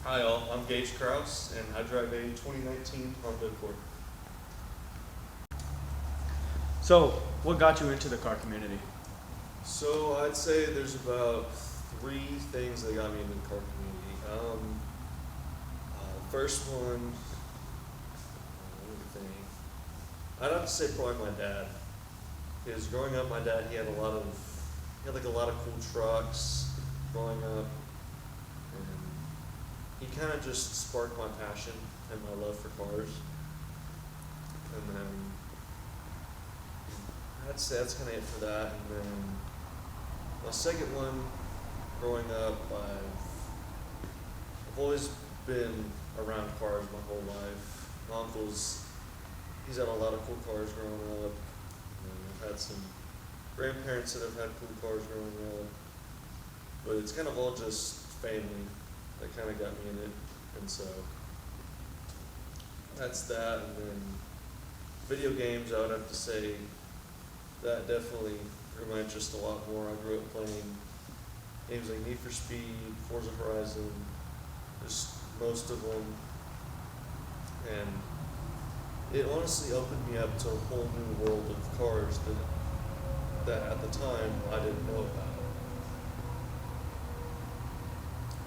Hi all, I'm Gage and I drive a 2019 Honda Accord. So, what got you into the car community? So I'd say there's about three things that got me into the car community. First one, let me think. I'd have to say probably my dad. Because growing up, my dad he had like a lot of cool trucks growing up, and he kind of just sparked my passion and my love for cars. And then I'd say that's kind of it for that. And then my second one, growing up, I've always been around cars my whole life. My uncle's, he's had a lot of cool cars growing up. And I've had some grandparents that have had cool cars growing up. But it's kind of all just family that kind of got me in it. And so that's that. And then video games, I would have to say that definitely grew my interest a lot more. I grew up playing games like Need for Speed, Forza Horizon, just most of them. And it honestly opened me up to a whole new world of cars that at the time I didn't know about.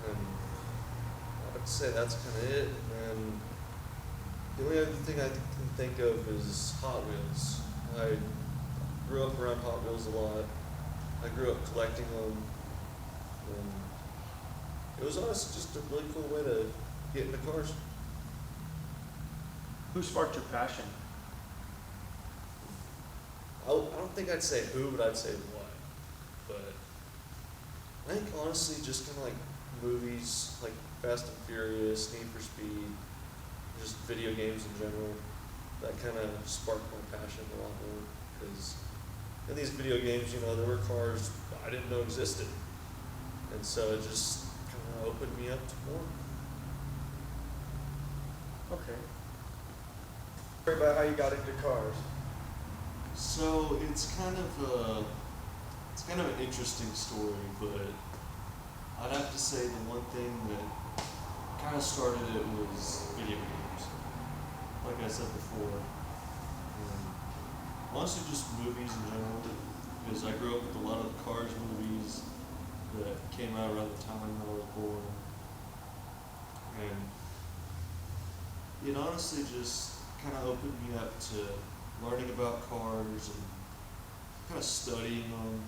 And I would say that's kind of it. And then the only other thing I can think of is Hot Wheels. I grew up around Hot Wheels a lot. I grew up collecting them. And it was honestly just a really cool way to get into cars. Who sparked your passion? I don't think I'd say who, but I'd say what. But I think honestly just kind of like movies, like Fast and Furious, Need for Speed, just video games in general, that kind of sparked my passion a lot more. Because in these video games, there were cars I didn't know existed. And so it just kind of opened me up to more. Okay. Talk about how you got into cars. So it's kind of an interesting story, but I'd have to say the one thing that kind of started it was video games. Like I said before, honestly just movies in general, because I grew up with a lot of the Cars movies that came out around the time that I was born. And it honestly just kind of opened me up to learning about cars and kind of studying them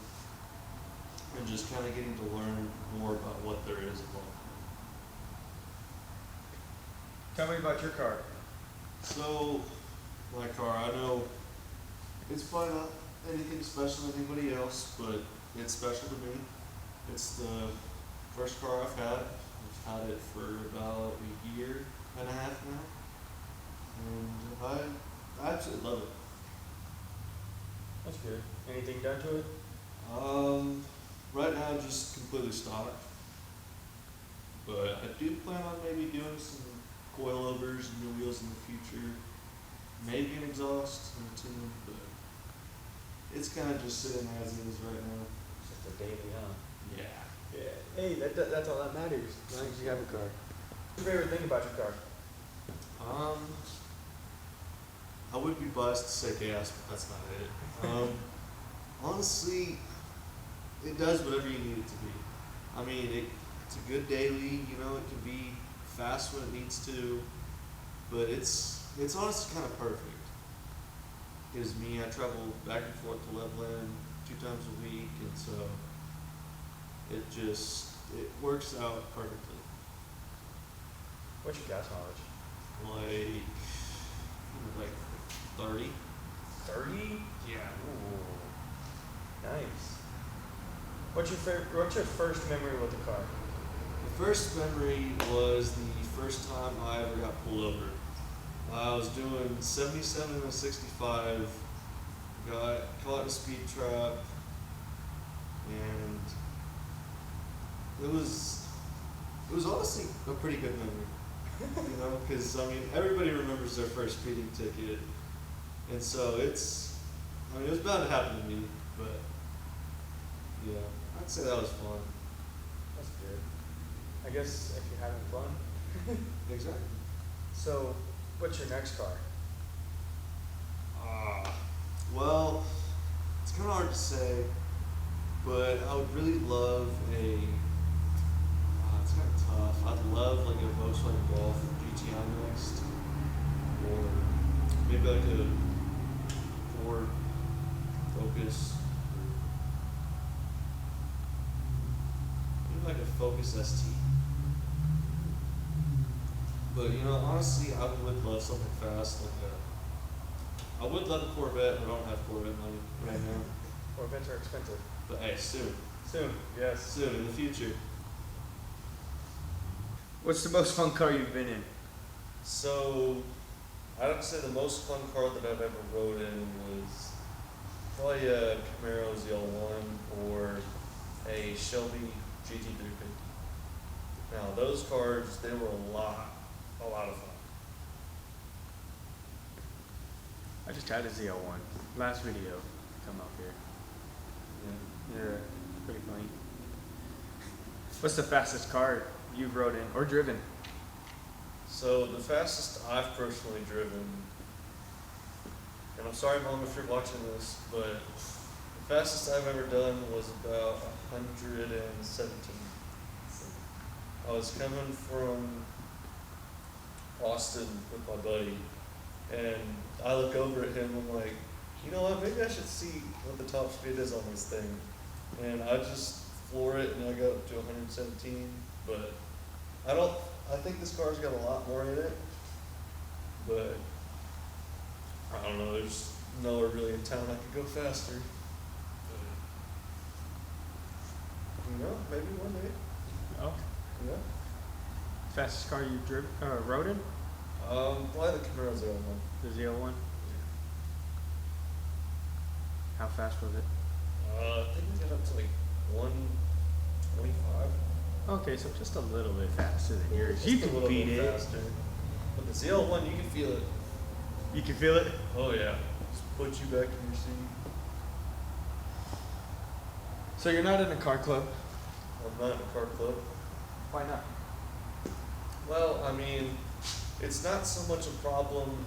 and just kind of getting to learn more about what there is about them. Tell me about your car. So, my car, I know it's probably not anything special to anybody else, but it's special to me. It's the first car I've had. I've had it for about a year and a half now. And I absolutely love it. That's good. Anything done to it? Right now just completely stock. But I do plan on maybe doing some coilovers and new wheels in the future. Maybe an exhaust and a tune, but it's kind of just sitting as it is right now. Just a daily, huh? Yeah. Yeah. Hey, that's all that matters. As long as you have a car. What's your favorite thing about your car? I would be biased to say gas, but that's not it. Honestly, it does whatever you need it to be. I mean, it's a good daily, it can be fast when it needs to, but it's honestly kind of perfect. Because me, I travel back and forth to Loveland 2 times a week, and so it works out perfectly. What's your gas mileage? Like 30. 30? Yeah. Ooh, nice. What's your first memory with the car? The first memory was the first time I ever got pulled over. I was doing 77 and a 65, got caught in a speed trap, and it was honestly a pretty good memory, because everybody remembers their first speeding ticket, and so it was bound to happen to me, but yeah, I'd say that was fun. That's good. I guess if you're having fun. Exactly. So, what's your next car? Well, it's kind of hard to say, but I would really love a. It's kind of tough. I'd love like a Volkswagen Golf GTI next, or maybe like a Ford Focus, maybe like a Focus ST. But honestly, I would love something fast like a. I would love a Corvette, but I don't have Corvette money right now. Corvettes are expensive. But hey, soon, Soon, yes. soon in the future. What's the most fun car you've been in? So, I would say the most fun car that I've ever rode in was probably a Camaro ZL1 or a Shelby GT350. Now, those cars, they were a lot of fun. I just had a ZL1. Last video come up here. Yeah. Yeah, pretty funny. What's the fastest car you've rode in or driven? So, the fastest I've personally driven, and I'm sorry, Mom, if you're watching this, but the fastest I've ever done was about 117. I was coming from Austin with my buddy, and I look over at him, I'm like, you know what, maybe I should see what the top speed is on this thing. And I just floor it and I go up to 117, but I think this car's got a lot more in it, but I don't know, there's nowhere really in town I could go faster. But, maybe one day. Oh. Yeah. Fastest car you rode in? Probably the Camaro ZL1. The ZL1? How fast was it? I think we got up to like 125. Okay, so just a little bit faster than yours. Just You a can little beat bit it. faster. But the ZL1, you can feel it. You can feel it? Oh yeah. Just put you back in your seat. So you're not in a car club? I'm not in a car club. Why not? Well, I mean, it's not so much a problem.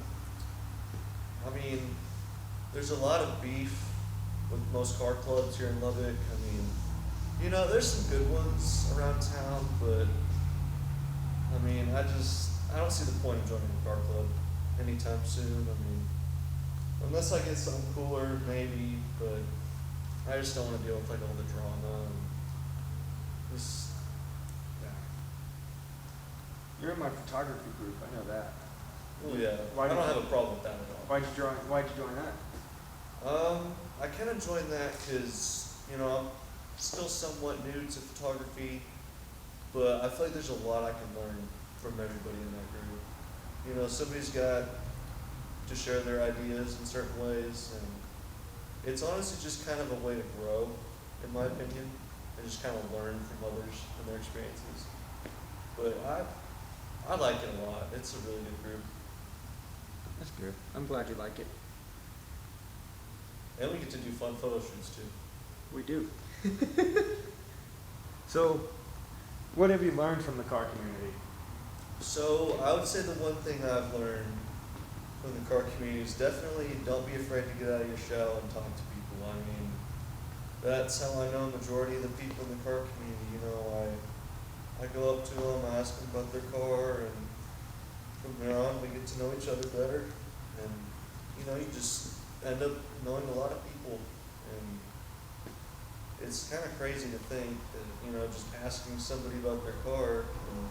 I mean, there's a lot of beef with most car clubs here in Lubbock. I mean, there's some good ones around town, but I mean, I don't see the point of joining a car club anytime soon. I mean, unless I get something cooler, maybe, but I just don't want to deal with like all the drama and just, yeah. You're in my photography group, I know that. Oh yeah, Why I don't did have you- a problem with that at all. Why'd you join that? I kind of joined that because, I'm still somewhat new to photography, but I feel like there's a lot I can learn from everybody in that group. Somebody's got to share their ideas in certain ways, and it's honestly just kind of a way to grow, in my opinion, and just kind of learn from others and their experiences. But I like it a lot. It's a really good group. That's good. I'm glad you like it. And we get to do fun photo shoots too. We do. So, what have you learned from the car community? So I would say the one thing I've learned from the car community is definitely don't be afraid to get out of your shell and talk to people. I mean, that's how I know majority of the people in the car community. I go up to them, I ask them about their car, and from there on we get to know each other better. And you just end up knowing a lot of people, and it's kind of crazy to think that just asking somebody about their car can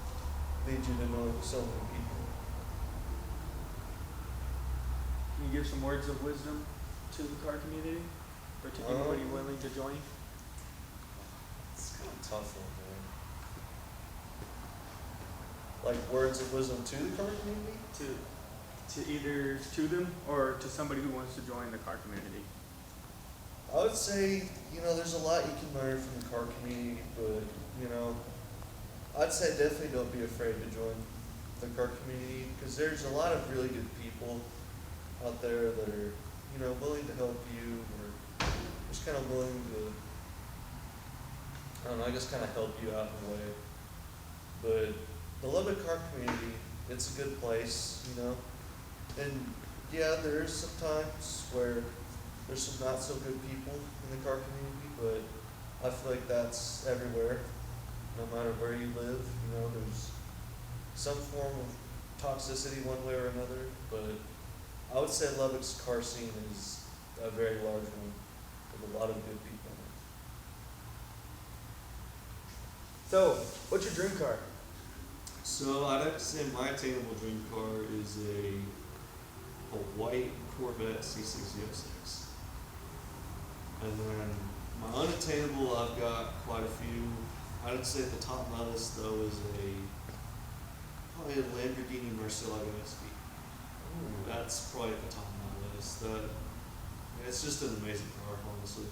lead you to know so many people. Can you give some words of wisdom to the car community? Or to anybody willing to join? It's kind of a tough one, man. Like words of wisdom to the car community? To either to them or to somebody who wants to join the car community? I would say, there's a lot you can learn from the car community, but, I'd say definitely don't be afraid to join the car community, because there's a lot of really good people out there that are, willing to help you, or just kind of willing to, I don't know, I guess kind of help you out in a way. But the Lubbock car community, it's a good place, you know. And yeah, there is some times where there's some not so good people in the car community, but I feel like that's everywhere, no matter where you live. You know, there's some form of toxicity one way or another, but I would say Lubbock's car scene is a very large one with a lot of good people in it. So, what's your dream car? So I'd have to say my attainable dream car is a white Corvette C6006. And then my unattainable, I've got quite a few. I'd say at the top of my list though is probably a Lamborghini Murcielago SV. That's probably at the top of my list. It's just an amazing car, honestly.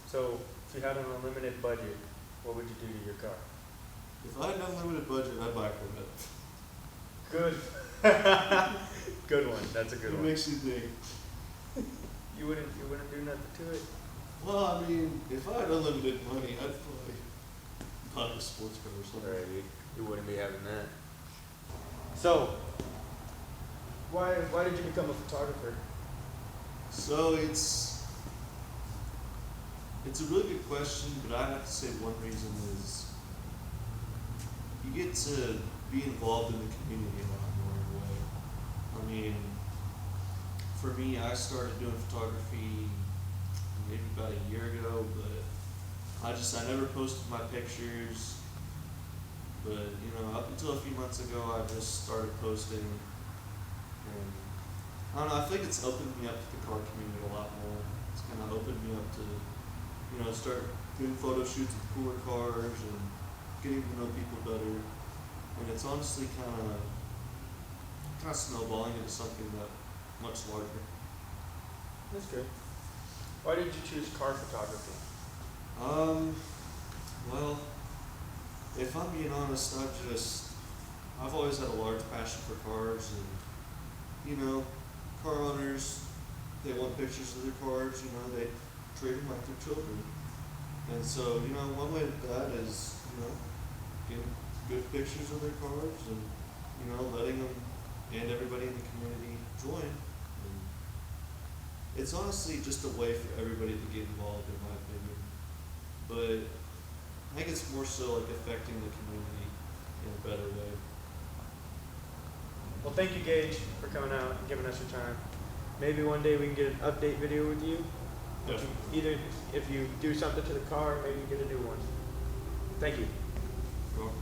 So, if you had an unlimited budget, what would you do to your car? If I had an unlimited budget, I'd buy a Corvette. Good. Good one. That's a good It one. makes you think. You wouldn't do nothing to it? Well, I mean, if I had unlimited money, I'd probably buy a sports car or something. Right. You wouldn't be having that. So, why did you become a photographer? So it's a really good question, but I have to say one reason is you get to be involved in the community a lot more in a way. I mean, for me, I started doing photography maybe about a year ago, but I never posted my pictures. But you know, up until a few months ago, I just started posting, and I don't know. I think it's opened me up to the car community a lot more. It's kind of opened me up to, you know, start doing photo shoots with cooler cars and getting to know people better. And it's honestly kind of snowballing into something that much larger. That's good. Why did you choose car photography? Well, if I'm being honest, I've always had a large passion for cars, and you know, car owners, they want pictures of their cars. You know, they treat them like their children, and so you know, one way to do that is getting good pictures of their cars, and you know, letting them and everybody in the community join. And it's honestly just a way for everybody to get involved, in my opinion. But I think it's more so like affecting the community in a better way. Well, thank you, Gage, for coming out and giving us your time. Maybe one day we can get an update video with you. Definitely. Either if you do something to the car, maybe you get a new one. Thank you. You're welcome.